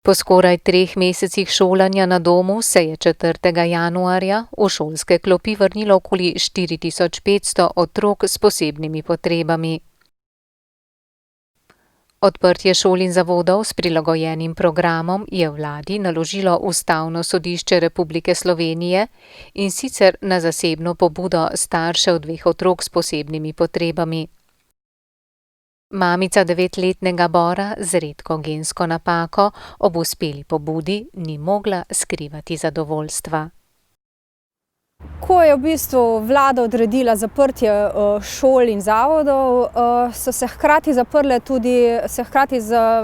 Po skoraj 3 mesecih šolanja na domu se je 4. januarja v šolske klopi vrnilo okoli 4500 otrok s posebnimi potrebami. Odprtje šol in zavodov s prilagojenim programom je vladi naložilo Ustavno sodišče Republike Slovenije, in sicer na zasebno pobudo staršev 2 otrok s posebnimi potrebami. Mamica 9-letnega Bora z redko gensko napako ob uspeli pobudi ni mogla skrivati zadovoljstva. Ko je v bistvu vlada odredila zaprtje šol in zavodov, se hkrati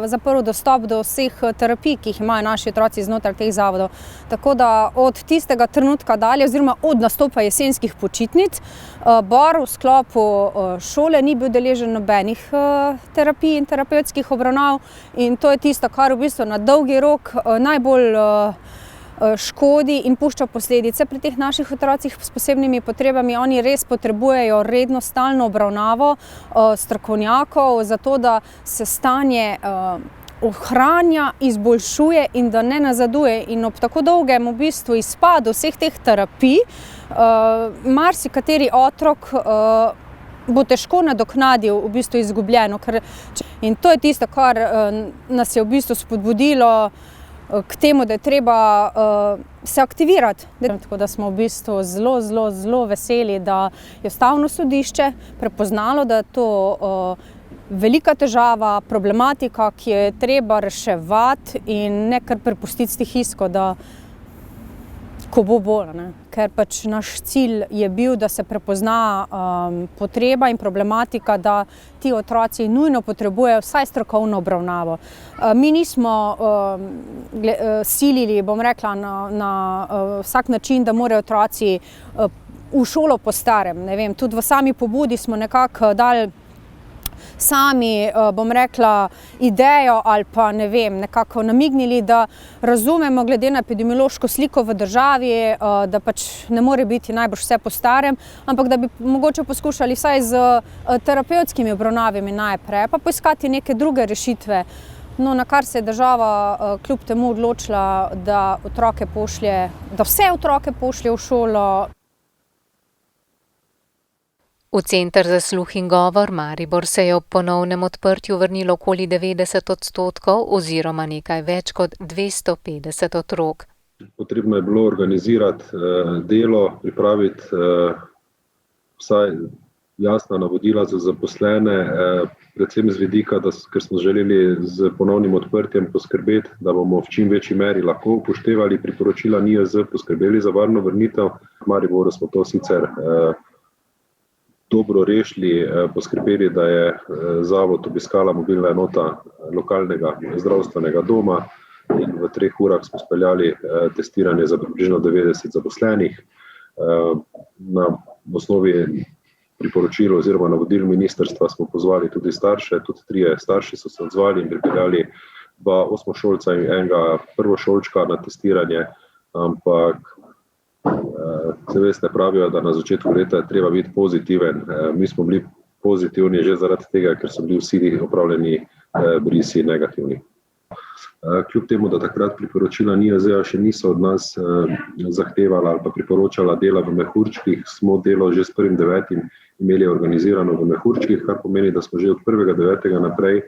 zaprl dostop do vseh terapij, ki jih imajo naši otroci znotraj teh zavodov. Tako da od tistega trenutka dalje, oziroma od nastopa jesenskih počitnic, Bor v sklopu šole ni bil deležen nobenih terapij in terapevtskih obravnav, in to je tisto, kar v bistvu na dolgi rok najbolj škodi in pušča posledice pri teh naših otrocih s posebnimi potrebami. Oni res potrebujejo redno, stalno obravnavo strokovnjakov, zato da se stanje ohranja, izboljšuje in da ne nazaduje. In ob tako dolgem v bistvu izpadu vseh teh terapij, marsikateri otrok bo težko nadoknadil v bistvu izgubljeno. In to je tisto, kar nas je v bistvu spodbudilo k temu, da je treba se aktivirati. Tako da smo v bistvu zelo veseli, da je Ustavno sodišče prepoznalo, da je to velika težava, problematika, ki jo je treba reševati in ne kar prepustiti stihijsko, da ko bo, ne. Ker pač naš cilj je bil, da se prepozna potreba in problematika, da ti otroci nujno potrebujejo vsaj strokovno obravnavo. Mi nismo silili, bom rekla, na vsak način, da morajo otroci v šolo po starem. Ne vem, tudi v sami pobudi smo nekako dali sami, bom rekla, idejo ali pa ne vem, nekako namignili, da razumemo glede na epidemiološko sliko v državi, da pač ne more biti najbrž vse po starem, ampak da bi mogoče poskušali vsaj z terapevtskimi obravnavami najprej, pa poiskati neke druge rešitve. No, na kar se je država kljub temu odločila, da vse otroke pošlje v šolo. V Center za sluh in govor Maribor se je ob ponovnem odprtju vrnilo okoli 90% oziroma nekaj več kot 250 otrok. Potrebno je bilo organizirati delo, pripraviti vsaj jasna navodila za zaposlene, predvsem z vidika, ker smo želeli z ponovnim odprtjem poskrbeti, da bomo v čim večji meri lahko upoštevali priporočila NIJZ, poskrbeli za varno vrnitev. V Mariboru smo to sicer dobro rešili, poskrbeli, da je zavod obiskala mobilna enota lokalnega zdravstvenega doma in v 3 urah smo speljali testiranje za približno 90 zaposlenih. Na osnovi priporočil oziroma navodil ministrstva smo pozvali tudi starše, tudi 3 starši so se odzvali in pripeljali 2 osmošolca in enega prvošolčka na testiranje, ampak se veste, pravijo, da na začetku leta je treba biti pozitiven. Mi smo bili pozitivni že zaradi tega, ker so bili vsi opravljeni brisi negativni. Kljub temu, da takrat priporočila NIJZ še niso od nas zahtevala ali pa priporočala dela v mehurčkih, smo delo že s 1.9. imeli organizirano v mehurčkih, kar pomeni, da smo že od 1.9. naprej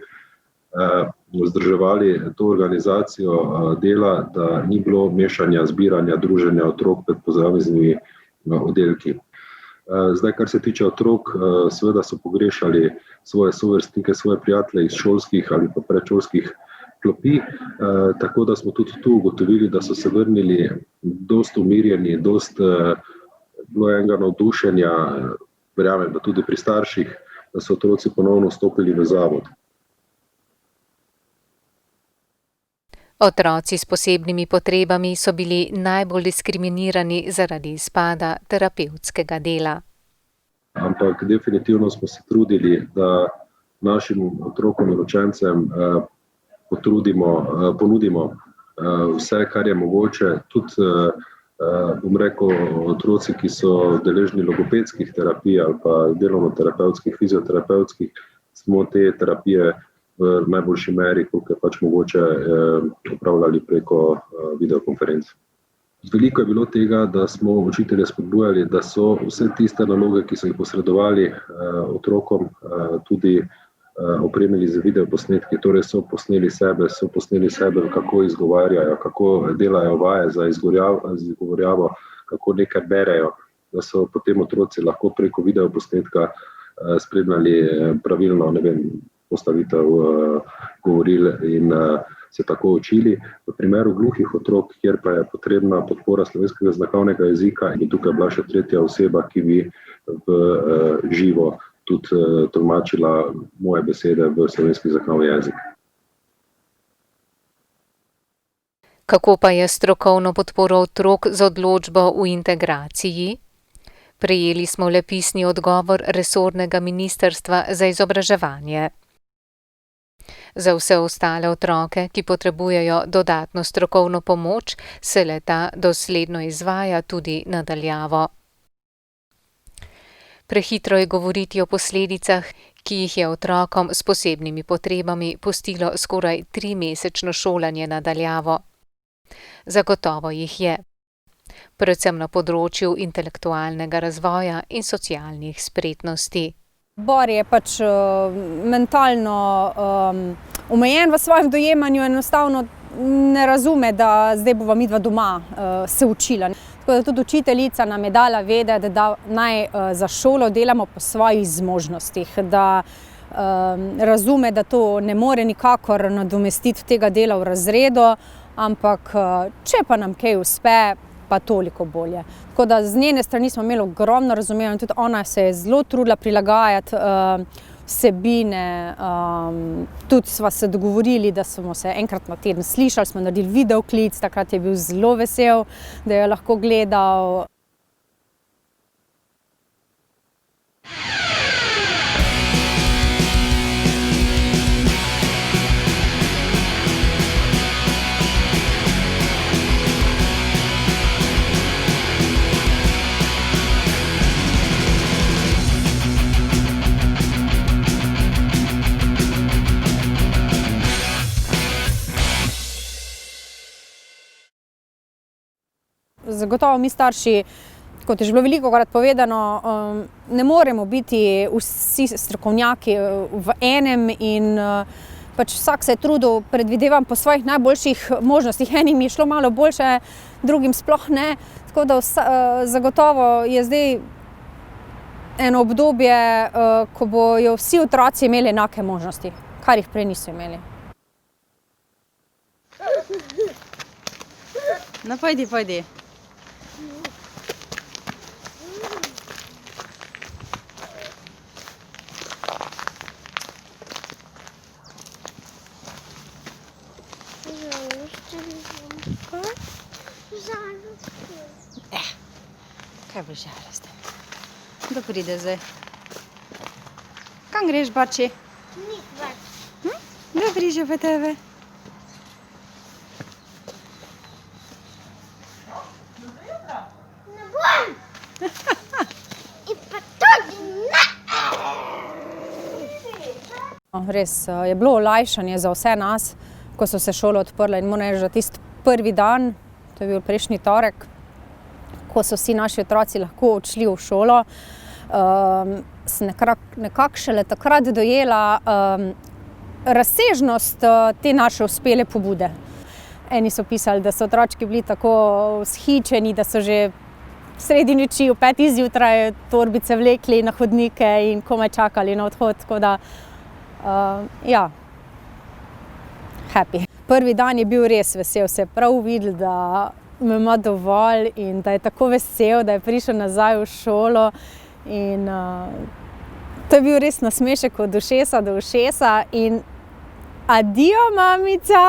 vzdrževali to organizacijo dela, da ni bilo mešanja, zbiranja, druženja otrok pred posameznimi oddelki. Zdaj, kar se tiče otrok, seveda so pogrešali svoje sovrstnike, svoje prijatelje iz šolskih ali pa predšolskih klopi, tako da smo tudi tu ugotovili, da so se vrnili dost umirjeni, bilo enega navdušenja, verjamem, da tudi pri starših, da so otroci ponovno vstopili v zavod. Otroci s posebnimi potrebami so bili najbolj diskriminirani zaradi izpada terapevtskega dela. Ampak definitivno smo se trudili, da našim otrokom in učencem ponudimo vse, kar je mogoče, tudi bom rekel, otroci, ki so deležni logopedskih terapij ali pa delovno-terapevtskih, fizioterapevtskih, smo te terapije v najboljši meri, koliko je pač mogoče, opravljali preko videokonferenc. Veliko je bilo tega, da smo učitelje spodbujali, da so vse tiste naloge, ki so jih posredovali otrokom, tudi opremili z videoposnetki, torej so posneli sebe, kako izgovarjajo, kako delajo vaje za izgovorjavo, kako nekaj berejo, da so potem otroci lahko preko videoposnetka spremljali pravilno, postavitev govoril in se tako učili. V primeru gluhih otrok, kjer pa je potrebna podpora slovenskega znakovnega jezika, in tukaj je bila še tretja oseba, ki bi v živo tudi tolmačila moje besede v slovenski znakovni jezik. Kako pa je strokovno podporo otrok z odločbo v integraciji? Prejeli smo le pisni odgovor resornega ministrstva za izobraževanje. Za vse ostale otroke, ki potrebujejo dodatno strokovno pomoč, se le-ta dosledno izvaja tudi na daljavo. Prehitro je govoriti o posledicah, ki jih je otrokom s posebnimi potrebami pustilo skoraj 3-mesečno šolanje na daljavo. Zagotovo jih je, predvsem na področju intelektualnega razvoja in socialnih spretnosti. Bor je pač mentalno omejen v svojem dojemanju, enostavno ne razume, da zdaj bova midva doma se učila. Tako da tudi učiteljica nam je dala vedeti, da naj za šolo delamo po svojih zmožnostih, da razume, da to ne more nikakor nadomestiti tega dela v razredu, ampak če pa nam kaj uspe, pa toliko bolje. Tako da z njene strani smo imeli ogromno razumevanja, tudi ona se je zelo trudila prilagajati vsebine, tudi sva se dogovorili, da smo se enkrat na teden slišali, smo naredili videoklic, takrat je bil zelo vesel, da jo lahko gledal. Zagotovo mi starši, kot je že bilo velikokrat povedano, ne moremo biti vsi strokovnjaki v enem in pač vsak se je trudil, predvidevam, po svojih najboljših možnostih. Enim je šlo malo boljše, drugim sploh ne. Tako da zagotovo je zdaj eno obdobje, ko bojo vsi otroci imeli enake možnosti, kar jih prej niso imeli. No, pojdi. Kaj boš žalostna? Kdo pride zdaj? Kam greš, bači? Nik več. Kdo priže po tebe? Ne bom! In pa tudi ne! Res je bilo olajšanje za vse nas, ko so se šole odprle, in moram reči, da tisti prvi dan, to je bil prejšnji torek, ko so vsi naši otroci lahko odšli v šolo, sem nekako šele takrat dojela razsežnost te naše uspele pobude. Eni so pisali, da so otročki bili tako vzhičeni, da so že sredi noči, ob 5. zjutraj torbice vlekli na hodnike in komaj čakali na odhod, tako da happy. Prvi dan je bil res vesel, se je prav videl, da me ima dovolj in da je tako vesel, da je prišel nazaj v šolo. In to je bil res nasmešek od ušesa do ušesa in adijo, mamica!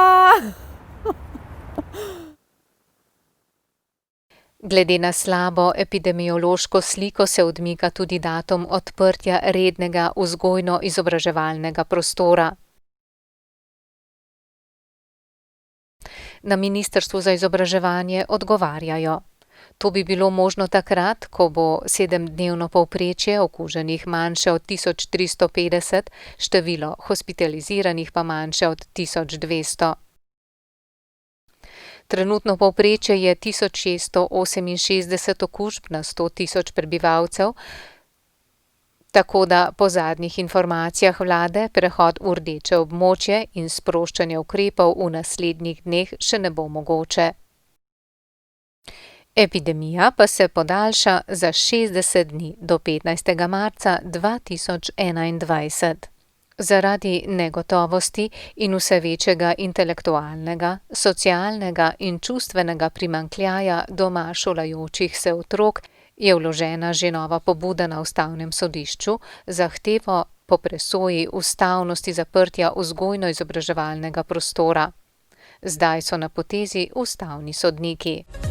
Glede na slabo epidemiološko sliko se odmika tudi datum odprtja rednega vzgojno-izobraževalnega prostora. Na Ministrstvu za izobraževanje odgovarjajo. To bi bilo možno takrat, ko bo 7-dnevno povprečje okuženih manjše od 1350, število hospitaliziranih pa manjše od 1200. Trenutno povprečje je 1668 okužb na 100 tisoč prebivalcev, tako da po zadnjih informacijah vlade prehod v rdeče območje in sproščanje ukrepov v naslednjih dneh še ne bo mogoče. Epidemija pa se podaljša za 60 dni do 15. marca 2021. Zaradi negotovosti in vse večjega intelektualnega, socialnega in čustvenega primanjkljaja doma šolajočih se otrok je vložena že nova pobuda na ustavnem sodišču z zahtevo po presoji ustavnosti zaprtja vzgojno-izobraževalnega prostora. Zdaj so na potezi ustavni sodniki.